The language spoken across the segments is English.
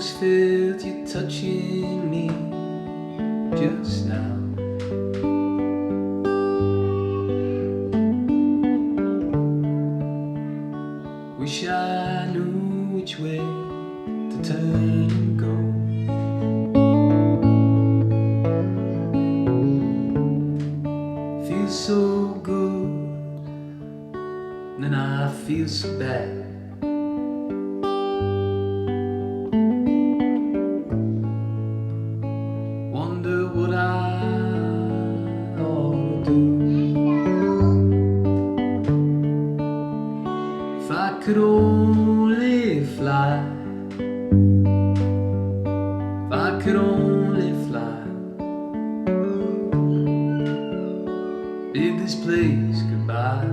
almost felt you touching me just now. Wish I knew which way to turn and go. Feels so good, then I feel so bad. Wonder what I ought to do. If I could only fly, if I could only fly, bid this place goodbye,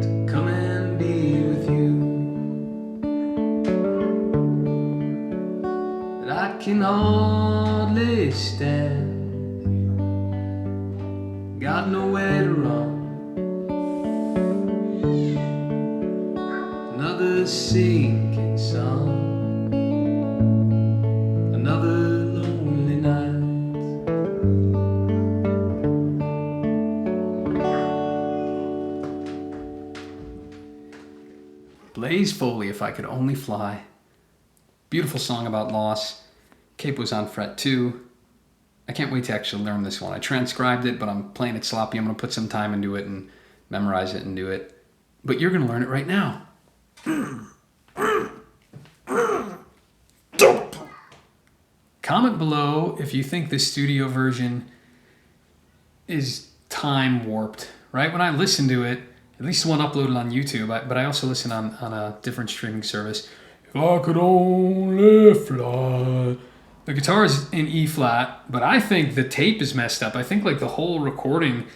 to come and be with you. But I can hardly stand, got nowhere to run. Another sinking sun, another lonely night. Blaze Foley, If I Could Only Fly. Beautiful song about loss. Capo's on fret 2. I can't wait to actually learn this one. I transcribed it, but I'm playing it sloppy. I'm going to put some time into it and memorize it and do it. But you're going to learn it right now. Comment below if you think the studio version is time warped, right? When I listen to it, at least the one uploaded on YouTube, but I also listen on a different streaming service. If I could only fly. The guitar is in E flat, but I think the tape is messed up. I think like the whole recording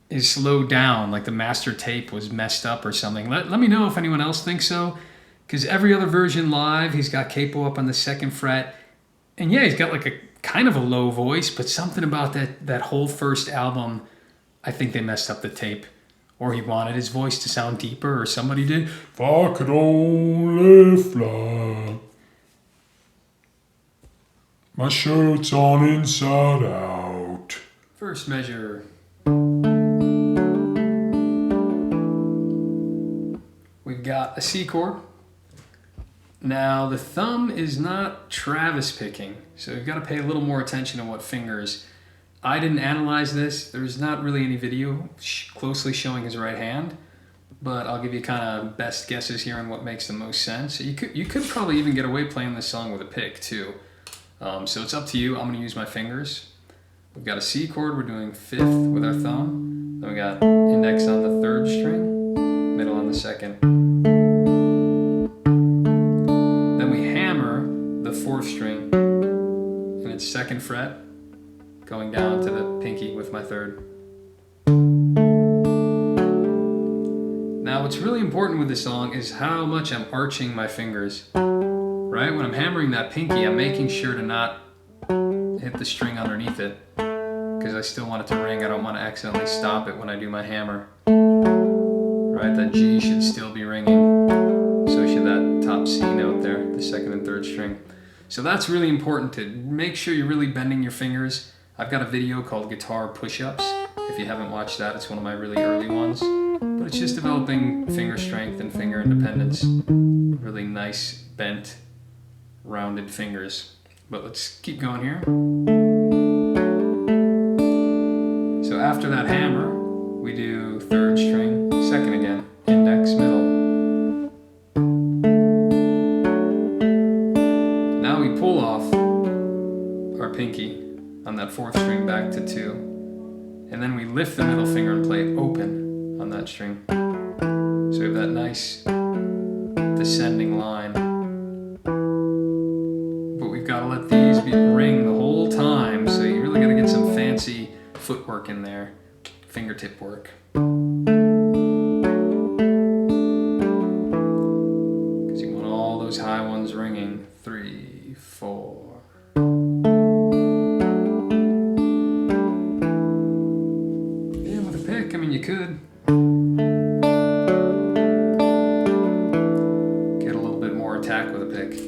is slowed down, like the master tape was messed up or something. Let me know if anyone else thinks so, because every other version live, he's got capo up on the 2nd fret, and yeah, he's got like a kind of a low voice, but something about that whole first album, I think they messed up the tape, or he wanted his voice to sound deeper, or somebody did. If I could only fly, my shirt's on inside out. First measure. We've got a C chord. Now the thumb is not Travis picking, so we've got to pay a little more attention to what fingers. I didn't analyze this. There's not really any video closely showing his right hand, but I'll give you kind of best guesses here on what makes the most sense. You could probably even get away playing this song with a pick too. So it's up to you. I'm going to use my fingers. We've got a C chord. We're doing 5th with our thumb. Then we got index on the 3rd string, middle on the 2nd. Then we hammer the 4th string in its 2nd fret, going down to the pinky with my 3rd. Now what's really important with this song is how much I'm arching my fingers. Right? When I'm hammering that pinky, I'm making sure to not hit the string underneath it, because I still want it to ring. I don't want to accidentally stop it when I do my hammer. Right? That G should still be ringing. So should that top C note there, the 2nd and 3rd string. So that's really important, to make sure you're really bending your fingers. I've got a video called Guitar Push-Ups. If you haven't watched that, it's one of my really early ones. But it's just developing finger strength and finger independence. Really nice, bent, rounded fingers. But let's keep going here. So after that hammer, we do 3rd string, 2nd again, index, middle. Now we pull off our pinky on that 4th string back to 2, and then we lift the middle finger and play open on that string. So we have that nice descending line. But we've got to let these ring the whole time, so you really got to get some fancy footwork in there, fingertip work. Because you want all those high ones ringing. 3, 4. You could get a little bit more attack with a pick.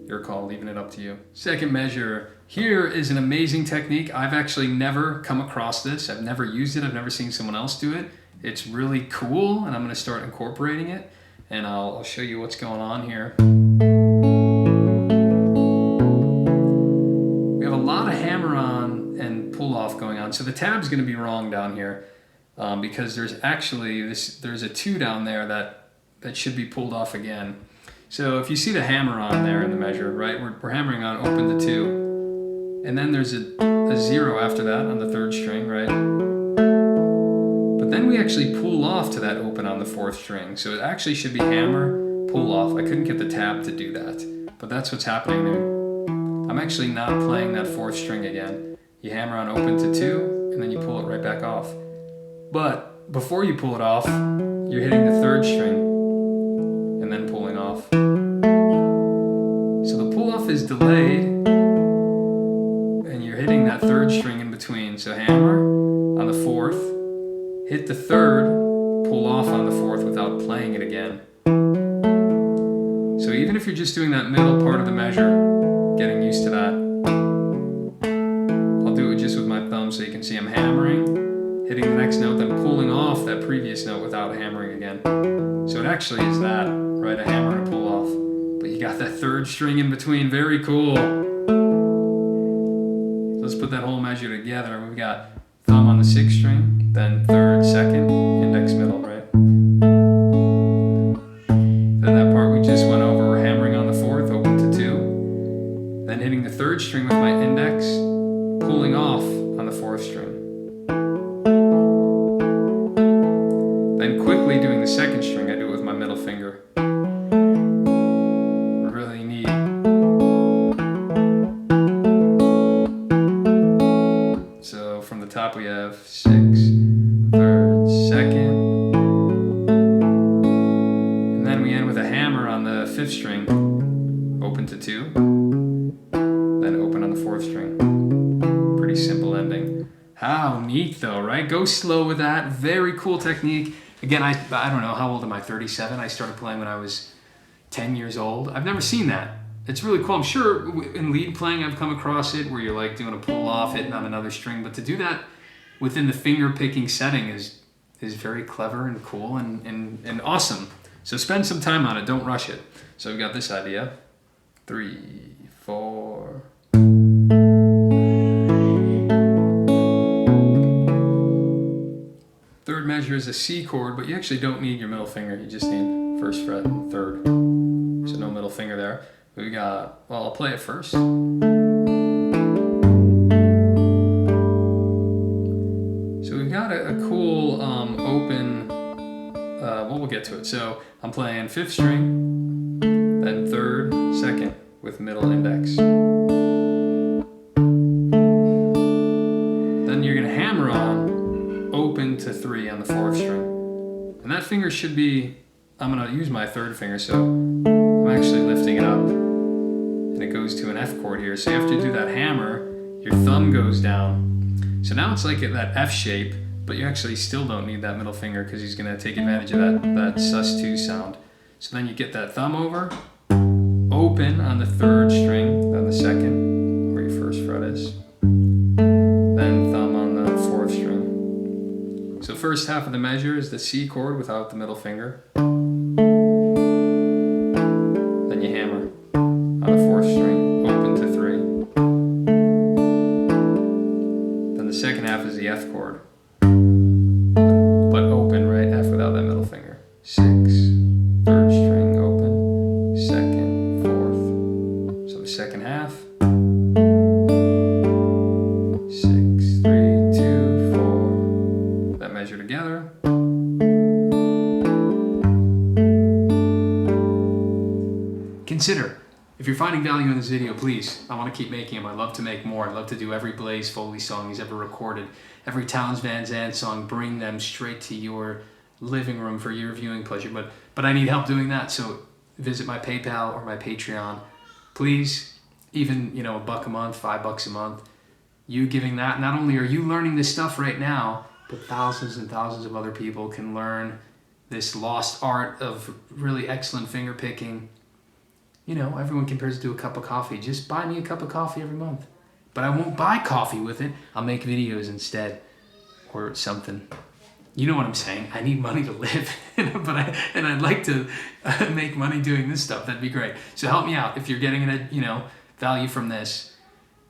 Your call, leaving it up to you. Second measure. Here is an amazing technique. I've actually never come across this. I've never used it. I've never seen someone else do it. It's really cool, and I'm going to start incorporating it, and I'll show you what's going on here. We have a lot of hammer-on and pull-off going on. So the tab's going to be wrong down here because there's actually there's a 2 down there that should be pulled off again. So if you see the hammer on there in the measure, right, we're hammering on open to 2, and then there's a 0 after that on the 3rd string, right? But then we actually pull off to that open on the 4th string. So it actually should be hammer, pull off. I couldn't get the tab to do that, but that's what's happening there. I'm actually not playing that 4th string again. You hammer on open to 2, and then you pull it right back off. But before you pull it off, you're hitting the 3rd string, and then pulling off. So the pull off is delayed, and you're hitting that 3rd string in between. So hammer on the 4th, hit the 3rd, pull off on the 4th without playing it again. So even if you're just doing that middle part of the measure, getting used to that. I'll do it just with my thumb so you can see I'm hammering, hitting the next note, then pulling off that previous note without hammering again. So it actually is that, right? A hammer and a pull off. But you got that 3rd string in between. Very cool. So let's put that whole measure together. We've got thumb on the 6th string, then 3rd, 2nd, index, middle, right? Then that part we just went over, we're hammering on the 4th, open to 2. Then hitting the 3rd string with my index, pulling off on the 4th string. Then quickly doing the 2nd string, I do it with my middle finger. Really neat. So from the top we have 6, 3rd, 2nd. And then we end with a hammer on the 5th string, open to 2. Then open on the 4th string. Pretty simple ending. How neat though, right? Go slow with that. Very cool technique. Again, I don't know, how old am I, 37? I started playing when I was 10 years old. I've never seen that. It's really cool. I'm sure in lead playing I've come across it where you're like doing a pull off, hitting on another string, but to do that within the finger picking setting is very clever and cool and awesome. So spend some time on it, don't rush it. So we've got this idea. 3, 4. Third measure is a C chord, but you actually don't need your middle finger. You just need 1st fret and 3rd. So no middle finger there. We got, well, I'll play it first. So we've got a cool open, well, we'll get to it. So I'm playing 5th string, then 3rd, 2nd with middle index. Then you're gonna hammer on open to 3 on the 4th string. And that finger should be, I'm gonna use my 3rd finger, so I'm actually lifting it up. And it goes to an F chord here. So after you do that hammer, your thumb goes down. So now it's like that F shape, but you actually still don't need that middle finger because he's gonna take advantage of that sus2 sound. So then you get that thumb over, open on the 3rd string, then the 2nd, where your 1st fret is. Then thumb on the 4th string. So first half of the measure is the C chord without the middle finger. Then you hammer on the 4th string, open to 3. Then the second half is the F chord, but open, right? F without that middle finger. 6, 3rd string, open, 2nd, 4th. So the second half. 6, 3, 2, 4. That measure together. Consider, if you're finding value in this video, please, I want to keep making them. I'd love to make more. I'd love to do every Blaze Foley song he's ever recorded, every Townes Van Zandt song, bring them straight to your living room for your viewing pleasure. But I need help doing that, so visit my PayPal or my Patreon. Please, even, you know, $1 a month, $5 a month. You giving that, not only are you learning this stuff right now, but thousands and thousands of other people can learn this lost art of really excellent finger picking. You know, everyone compares it to a cup of coffee. Just buy me a cup of coffee every month. But I won't buy coffee with it. I'll make videos instead or something. You know what I'm saying? I need money to live, and I'd like to make money doing this stuff. That'd be great. So help me out. If you're getting value from this,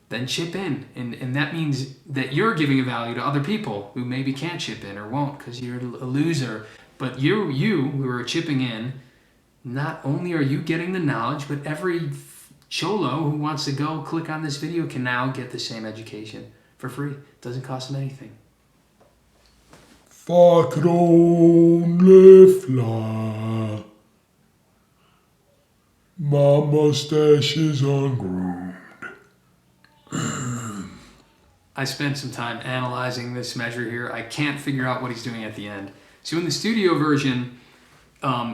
then chip in, and that means that you're giving a value to other people who maybe can't chip in or won't because you're a loser. But you who are chipping in, not only are you getting the knowledge, but every cholo who wants to go click on this video can now get the same education for free. It doesn't cost them anything. If I could only fly, my mustache is ungroomed. I spent some time analyzing this measure here. I can't figure out what he's doing at the end. So in the studio version,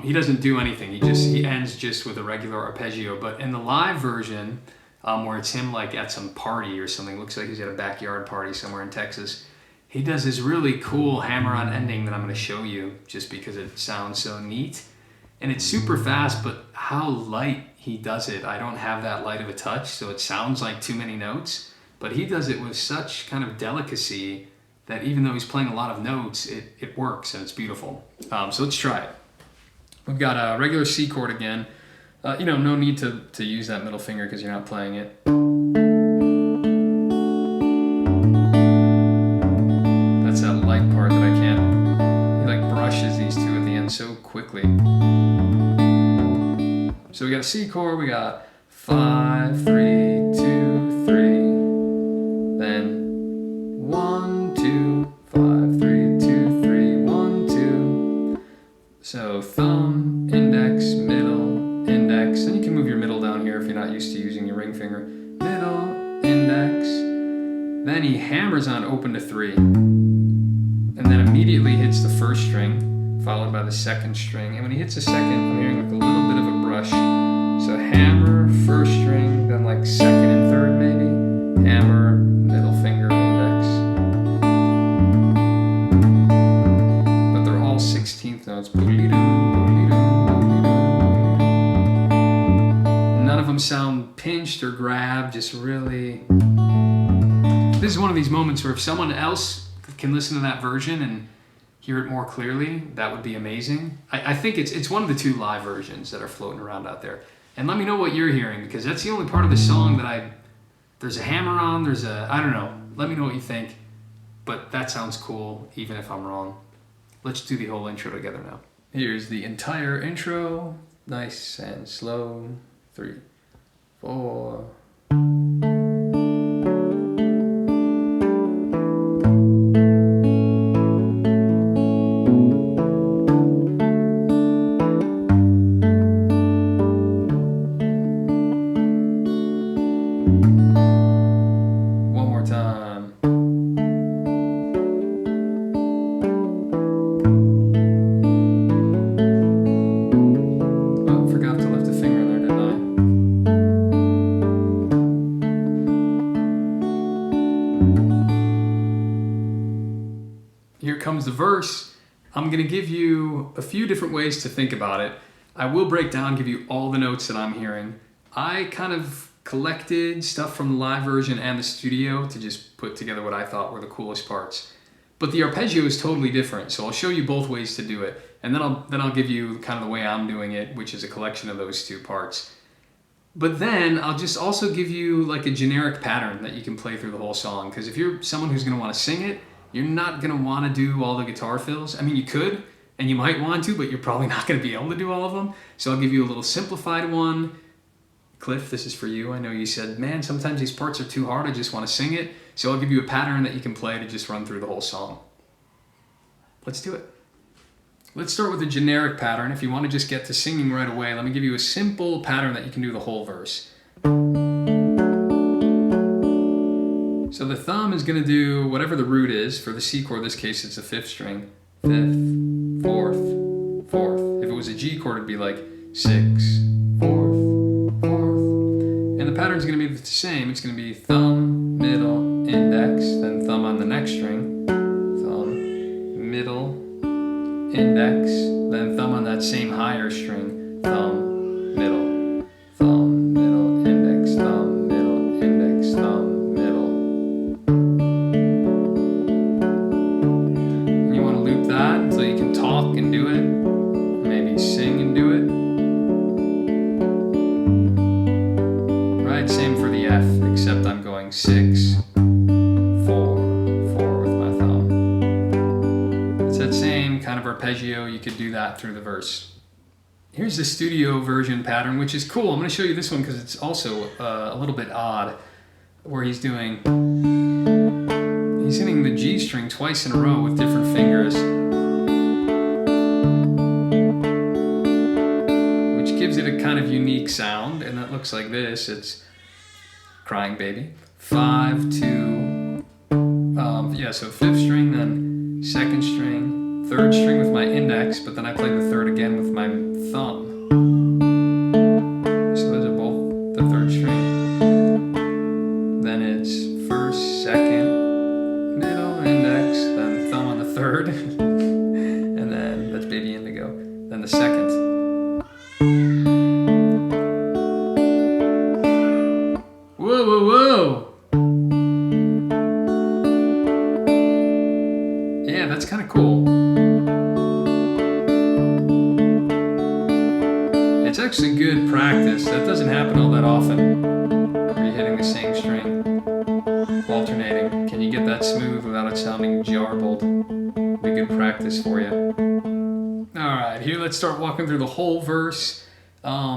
he doesn't do anything. He ends just with a regular arpeggio. But in the live version, where it's him like at some party or something, looks like he's at a backyard party somewhere in Texas, he does this really cool hammer-on ending that I'm going to show you just because it sounds so neat. And it's super fast, but how light he does it. I don't have that light of a touch, so it sounds like too many notes. But he does it with such kind of delicacy that even though he's playing a lot of notes, it works and it's beautiful. So let's try it. We've got a regular C chord again. No need to use that middle finger because you're not playing it. That's that light part that I can't. He like brushes these two at the end so quickly. So we got a C chord, we got 5, 3, 2, 3. Then 1, 2, 5, 3, 2, 3, 1, 2. So thumb, index, middle, index. And you can move your middle down here if you're not used to using your ring finger. Middle, index. Then he hammers on open to 3. And then immediately hits the first string, followed by the second string. And when he hits the second, I'm hearing like a little bit of a brush. So hammer, first string, then like second and third maybe. Hammer, middle finger, index. But they're all 16th notes. None of them sound pinched or grabbed, just really... This is one of these moments where if someone else can listen to that version and hear it more clearly, that would be amazing. I think it's one of the 2 live versions that are floating around out there. And let me know what you're hearing, because that's the only part of the song that there's a hammer on, I don't know. Let me know what you think. But that sounds cool, even if I'm wrong. Let's do the whole intro together now. Here's the entire intro. Nice and slow. 3, 4... Here comes the verse. I'm going to give you a few different ways to think about it. I will break down, give you all the notes that I'm hearing. I kind of collected stuff from the live version and the studio to just put together what I thought were the coolest parts. But the arpeggio is totally different, so I'll show you both ways to do it. And then I'll give you kind of the way I'm doing it, which is a collection of those 2 parts. But then I'll just also give you like a generic pattern that you can play through the whole song. Because if you're someone who's going to want to sing it, you're not going to want to do all the guitar fills. I mean, you could, and you might want to, but you're probably not going to be able to do all of them. So I'll give you a little simplified one. Cliff, this is for you. I know you said, man, sometimes these parts are too hard. I just want to sing it. So I'll give you a pattern that you can play to just run through the whole song. Let's do it. Let's start with a generic pattern. If you want to just get to singing right away, let me give you a simple pattern that you can do the whole verse. So the thumb is going to do whatever the root is. For the C chord, in this case, it's a 5th string. 5th, 4th, 4th. If it was a G chord, it'd be like 6, 4th, 4th. And the pattern's going to be the same. It's going to be thumb, middle, index, then thumb on the next string. Thumb, middle, index, then right? Same for the F, except I'm going 6, 4, 4 with my thumb. It's that same kind of arpeggio. You could do that through the verse. Here's the studio version pattern, which is cool. I'm going to show you this one because it's also a little bit odd, where he's hitting the G string twice in a row with different fingers, which gives it a kind of unique sound, and that looks like this. It's Crying Baby, 5, 2, yeah, so 5th string, then 2nd string, 3rd string with my index, but then I play the 3rd again with my thumb. So those are both the 3rd string. Then it's 1st, 2nd, middle, index, then thumb on the 3rd, and then that's Baby Indigo, then the 2nd. Whoa, whoa, whoa! Yeah, that's kind of cool. It's actually good practice. That doesn't happen all that often. Where you're hitting the same string, alternating. Can you get that smooth without it sounding jarbled? Be good practice for you. Alright, here let's start walking through the whole verse.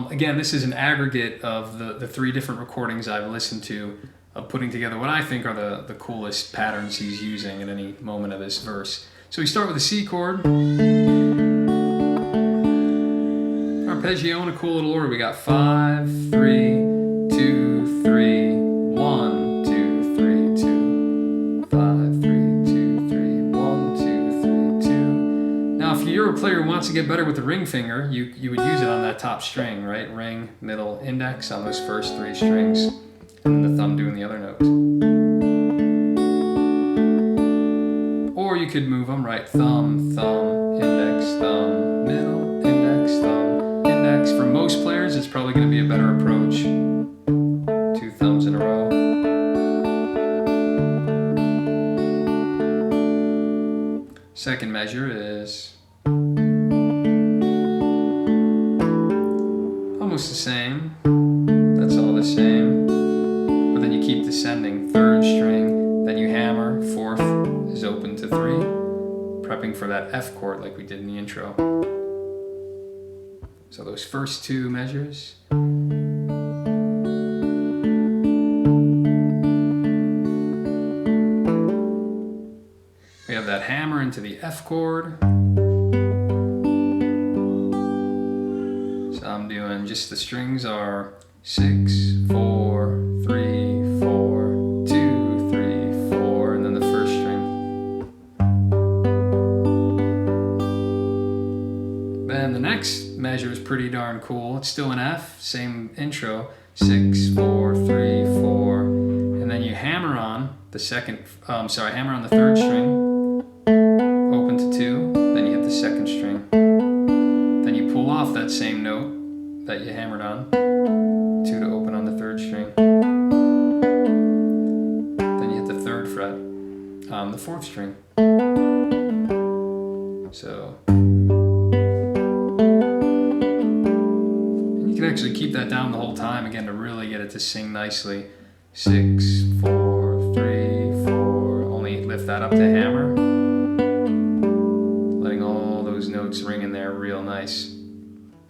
Again, this is an aggregate of the 3 different recordings I've listened to, of putting together what I think are the coolest patterns he's using at any moment of this verse. So we start with a C chord, arpeggio in a cool little order. We got 5, 3, 2, 3, 1, 2, 3, 2, 5, 3, 2, 3, 1, 2, 3, 2. Now, if you're a player who wants to get better with the ring finger, you would use it on that top string, right? Ring, middle, index on those first 3 strings, and then the thumb doing the other note. Or you could move them, right? Thumb, thumb, index, thumb, middle, index, thumb, index. For most players, it's probably going to be a better approach. 2 thumbs in a row. Second measure is almost the same. That's all the same. But then you keep descending. 3rd string, then you hammer. 4th is open to 3. Prepping for that F chord like we did in the intro. So those first 2 measures. We have that hammer into the F chord. So I'm doing just the strings are 6, 4, 3, 4, 2, 3, 4, and then the 1st string. Then the next measure is pretty darn cool. It's still an F, same intro. 6, 4, 3, 4, and then you hammer on the hammer on the 3rd string. Open to 2, then you hit the 2nd string. Then you pull off that same note that you hammered on, 2 to open on the 3rd string. Then you hit the 3rd fret on the 4th string. So, and you can actually keep that down the whole time again to really get it to sing nicely. 6, 4, 3, 4, only lift that up to hammer. Notes ring in there real nice.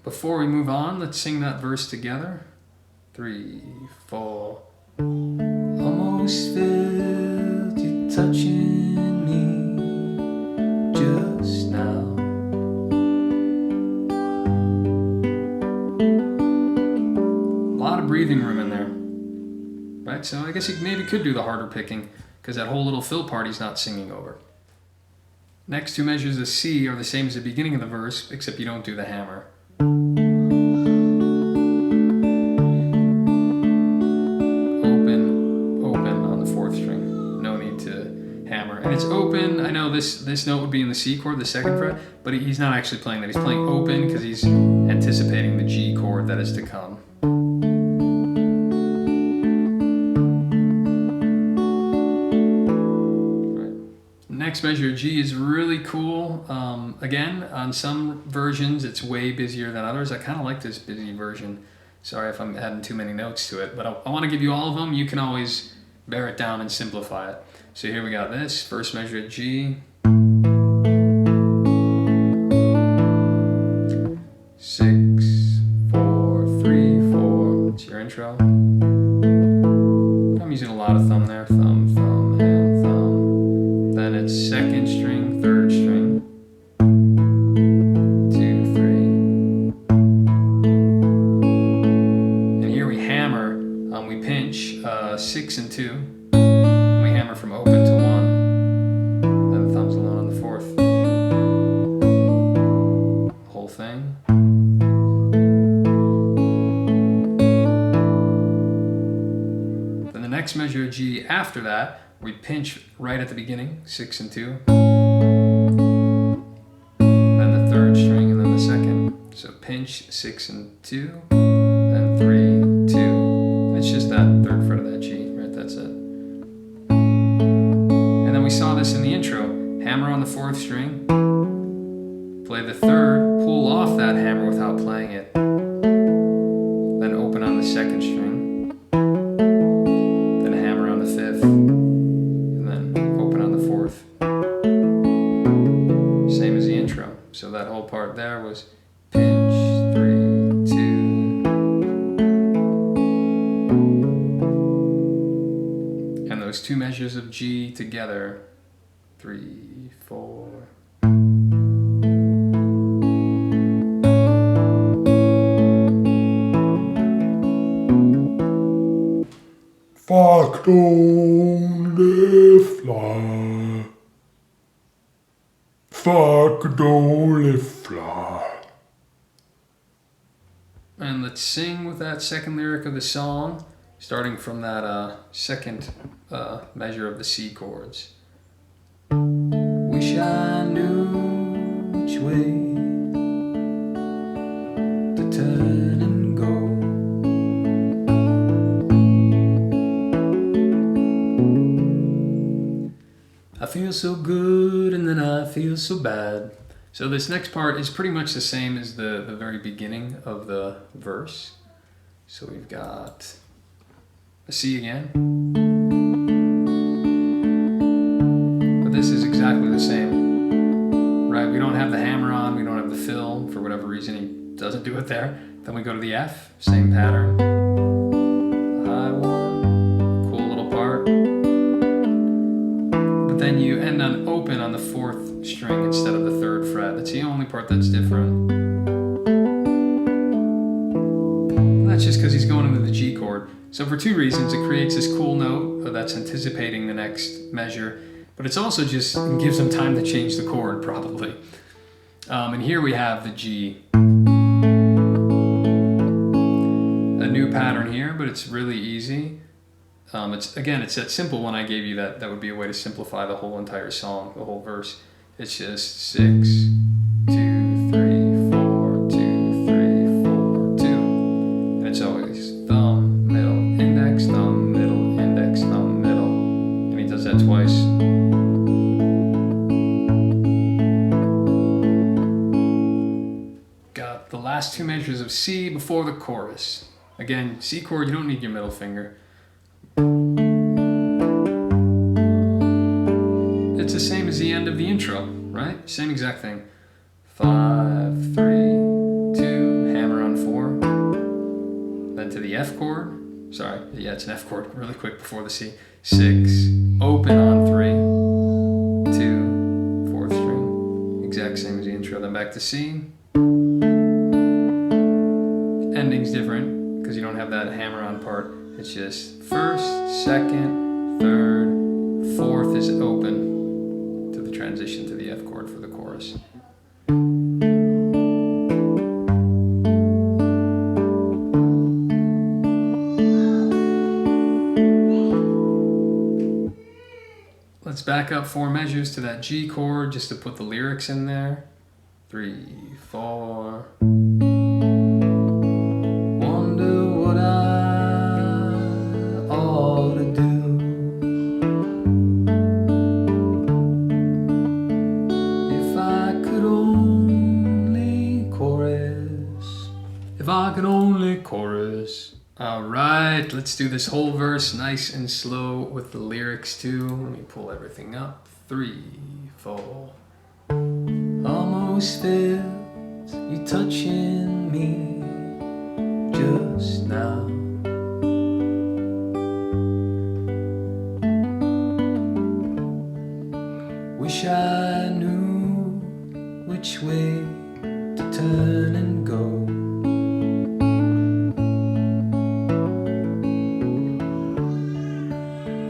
Before we move on, let's sing that verse together. 3, 4. Almost felt you touching me just now. A lot of breathing room in there, right? So I guess you maybe could do the harder picking because that whole little fill part he's not singing over. Next 2 measures of C are the same as the beginning of the verse, except you don't do the hammer. Open, open on the 4th string. No need to hammer. And it's open. I know this note would be in the C chord, the 2nd fret, but he's not actually playing that. He's playing open because he's anticipating the G chord that is to come. Next measure, G, is really cool. Again, on some versions it's way busier than others. I kind of like this busy version. Sorry if I'm adding too many notes to it, but I want to give you all of them. You can always bear it down and simplify it. So here we got this first measure of G, 6, 4, 3, 4. It's your intro. I'm using a lot of thumb there. Thumb, thumb, and thumb. Then it's second string, third string. 2, 3. And here we hammer. We pinch 6 and 2. And we hammer from open to 1. Then the thumb's alone on the 4th. Whole thing. Then the next measure of G after that, we pinch right at the beginning, 6 and 2. Then the third string and then the second. So pinch 6 and 2, then 3, 2. It's just that third fret of that G, right? That's it. And then we saw this in the intro. Hammer on the 4th string, play the 3rd, pull off that hammer without playing it, then open on the 2nd string, then hammer on the 5th, and then open on the 4th. Same as the intro. So that whole part there was pinch, 3, 2, and those two measures of G together, 3, 4. Fuck only fly. Fuck only fly. And let's sing with that second lyric of the song, starting from that second measure of the C chords. Wish I knew which way to turn and go. I feel so good and then I feel so bad. So this next part is pretty much the same as the very beginning of the verse. So we've got a C again. But this is exactly the same, right? We don't have the hammer on, we don't have the fill. For whatever reason, he doesn't do it there. Then we go to the F, same pattern. High one, cool little part. But then you end on open on the 4th string instead of the 3rd fret. That's the only part that's different. And that's just because he's going into the G chord. So for two reasons, it creates this cool note that's anticipating the next measure, but it's also just gives him time to change the chord, probably. And here we have the G. A new pattern here, but it's really easy. It's that simple one I gave you that would be a way to simplify the whole entire song, the whole verse. It's just 6, 2, 3, 4, 2, 3, 4, 2. And it's always thumb, middle, index, thumb, middle, index, thumb, middle. And he does that twice. Got the last two measures of C before the chorus. Again, C chord, you don't need your middle finger. It's the same as the end of the intro, right? Same exact thing. 5, 3, 2, hammer on 4. Then to the F chord. Sorry, yeah, it's an F chord really quick before the C. 6, open on 3, 2, 4th string. Exact same as the intro. Then back to C. Ending's different because you don't have that hammer on part. It's just 1st, 2nd, 3rd, 4th is open to the transition to the F chord for the chorus. Let's back up 4 measures to that G chord just to put the lyrics in there. 3, 4. Wonder what I ought to do. If I could only chorus. If I could only chorus. chorus. All right, let's do this whole verse nice and slow with the lyrics too. Let me pull everything up. 3, 4. Almost felt you touching me just now. Wish I knew which way to turn and go.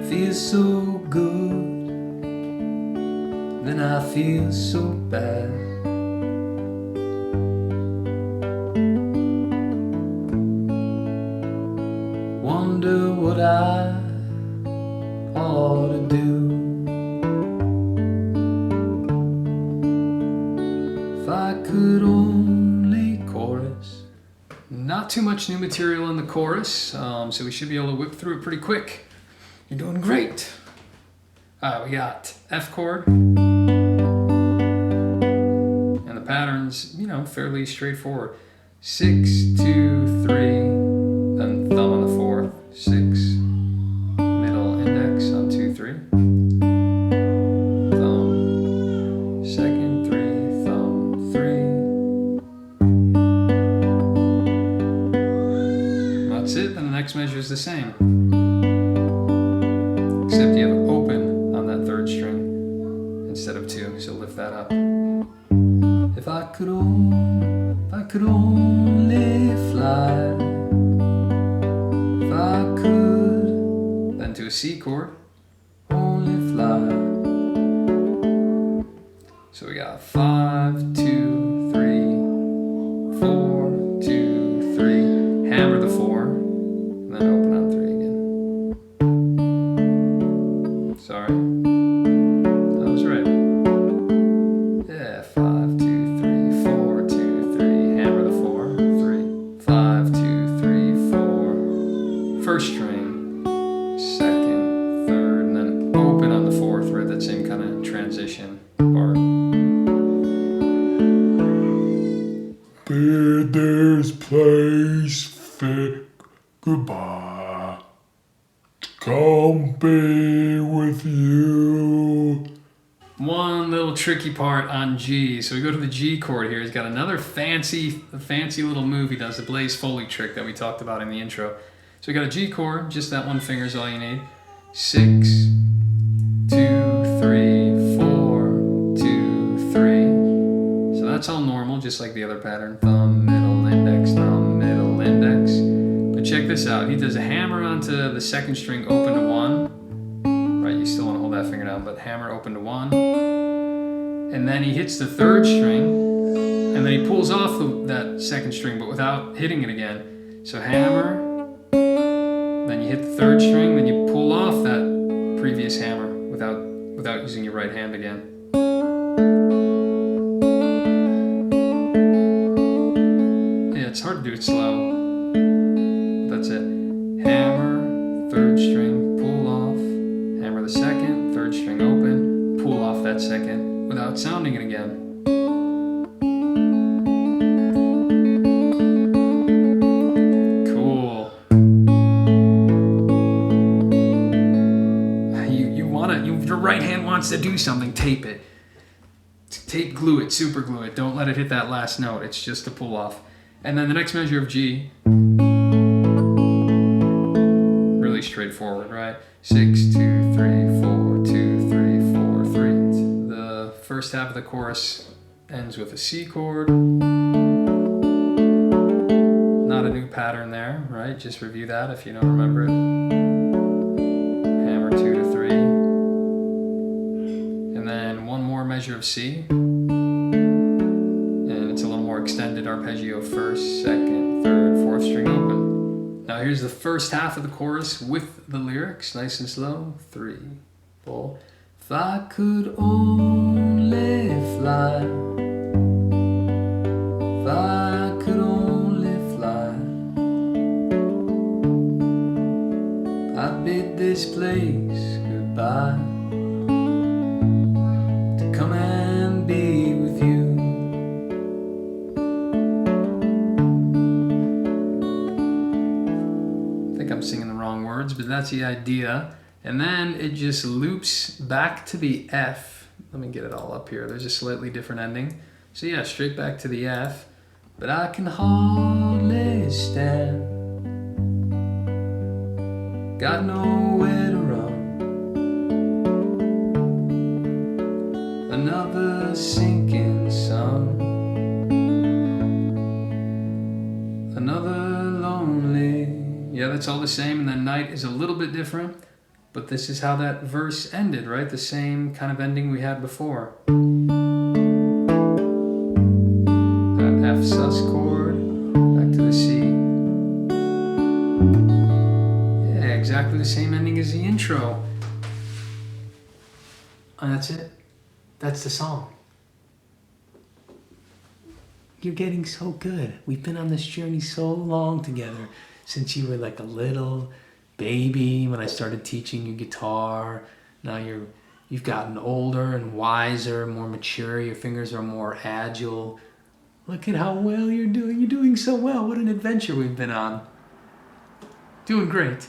Feels so good, then I feel so bad. Wonder what I ought to do. If I could only chorus. Not too much new material in the chorus, so we should be able to whip through it pretty quick. You're doing great. We got F chord. And the pattern's, you know, fairly straightforward. 6, 2, 3, then thumb on the 4th, 6, middle index on 2, 3. Thumb, 2nd, 3, thumb, 3. That's it, and the next measure is the same. Except you have open on that 3rd string instead of 2, so lift that up. If I could only fly, if I could, then to a C chord, only fly. So we got 5, 2, 3, 4, 2, 3, hammer the 4, and then open on 3 again. Sorry. That was right. Yeah, 5, 2, 3, 4, 2, 3. Hammer the 4, 3. 5, 2, 3, 4. 1st string, 2nd, 3rd, and then open on the 4th, right? That same kind of transition part. Bid this place fit goodbye. Come be with you. One little tricky part on G. So we go to the G chord here. He's got another fancy little move he does, the Blaze Foley trick that we talked about in the intro. So we got a G chord, just that one finger is all you need. 6, 2, 3, 4, 2, 3. So that's all normal, just like the other pattern. Thumb, middle, index, thumb, middle, index. But check this out. He does a hammer onto the 2nd string, open to 1. Right, you still want to hold that finger down, but hammer open to 1. And then he hits the 3rd string, and then he pulls off that 2nd string, but without hitting it again. So hammer, then you hit the 3rd string, then you pull off that previous hammer without using your right hand again. Yeah, it's hard to do it slow. That's it. Hammer, 3rd string, pull off, hammer the 2nd, 3rd string open, pull off that 2nd without sounding it again. Cool. Your right hand wants to do something, tape it. Tape glue it, super glue it. Don't let it hit that last note. It's just a pull off. And then the next measure of G. Really straightforward, right? 6, 2, 3, 4, 2, 3, 4, 3. The first half of the chorus ends with a C chord. Not a new pattern there, right? Just review that if you don't remember it. Hammer 2 to 3. And then one more measure of C. And it's a little more extended arpeggio, 1st, 2nd, 3rd, 4th string open. Now here's the first half of the chorus with the lyrics, nice and slow. 3, 4. If I could only fly, if I could only fly, I'd bid this place goodbye, to come and be with you. think I'm singing the wrong words, but that's the idea. And then it just loops back to the F. Let me get it all up here. There's a slightly different ending. So yeah, straight back to the F. But I can hardly stand. Got nowhere to run. Another sinking sun. Another lonely. Yeah, that's all the same. And then night is a little bbit different. But this is how that verse ended, right? The same kind of ending we had before. That F sus chord, back to the C. Yeah, exactly the same ending as the intro. And that's it. That's the song. You're getting so good. We've been on this journey so long together, since you were like a little baby when I started teaching you guitar. Now you've gotten older and wiser, more mature. Your fingers are more agile. Look at how well you're doing. You're doing so well. What an adventure we've been on. Doing great.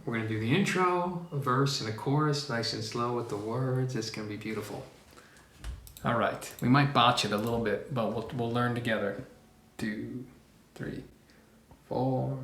We're going to do the intro, a verse, and a chorus, nice and slow with the words. It's going to be beautiful. All right. We might botch it a little bit, but we'll learn together. 2, 3, 4.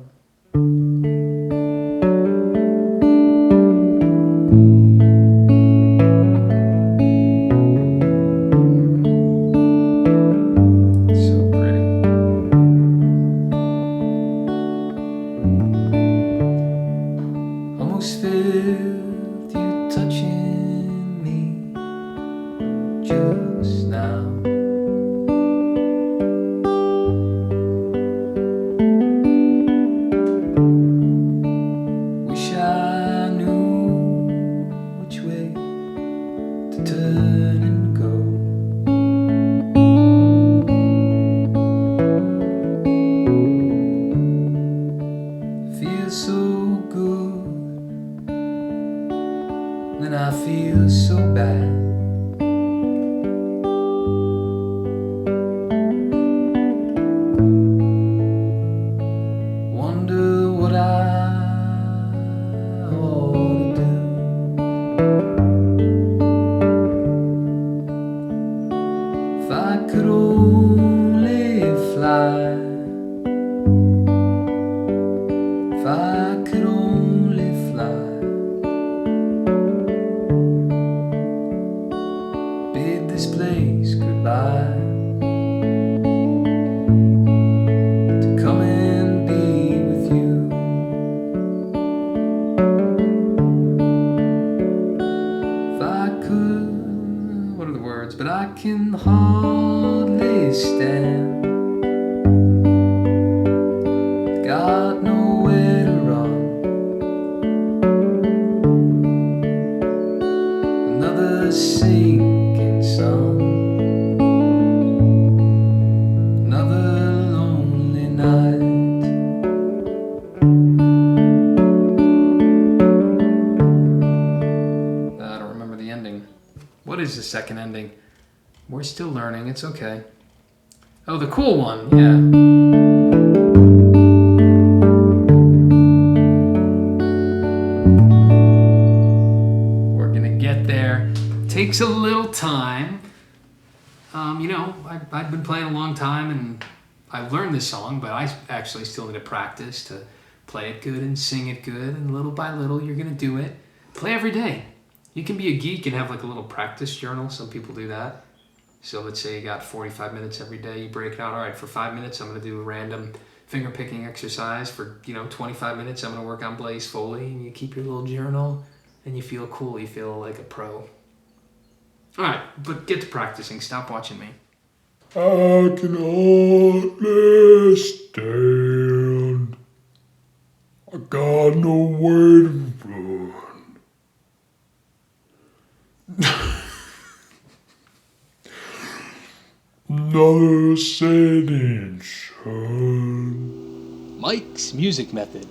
But I can hardly stand. Got nowhere to run. Another sinking sun. Another lonely night. I don't remember the ending. What is the second ending? We're still learning, it's okay. Oh, the cool one, yeah. We're gonna get there. Takes a little time. You know, I've been playing a long time and I've learned this song, but I actually still need to practice to play it good and sing it good, and little by little you're gonna do it. Play every day. You can be a geek and have like a little practice journal. Some people do that. So let's say you got 45 minutes every day, you break it out. All right, for 5 minutes, I'm gonna do a random finger picking exercise. For 25 minutes, I'm gonna work on Foley, and you keep your little journal and you feel cool, you feel like a pro. All right, but get to practicing, stop watching me. I can hardly stand. I got nowhere to run. Another setting sun. Mike's Music Method.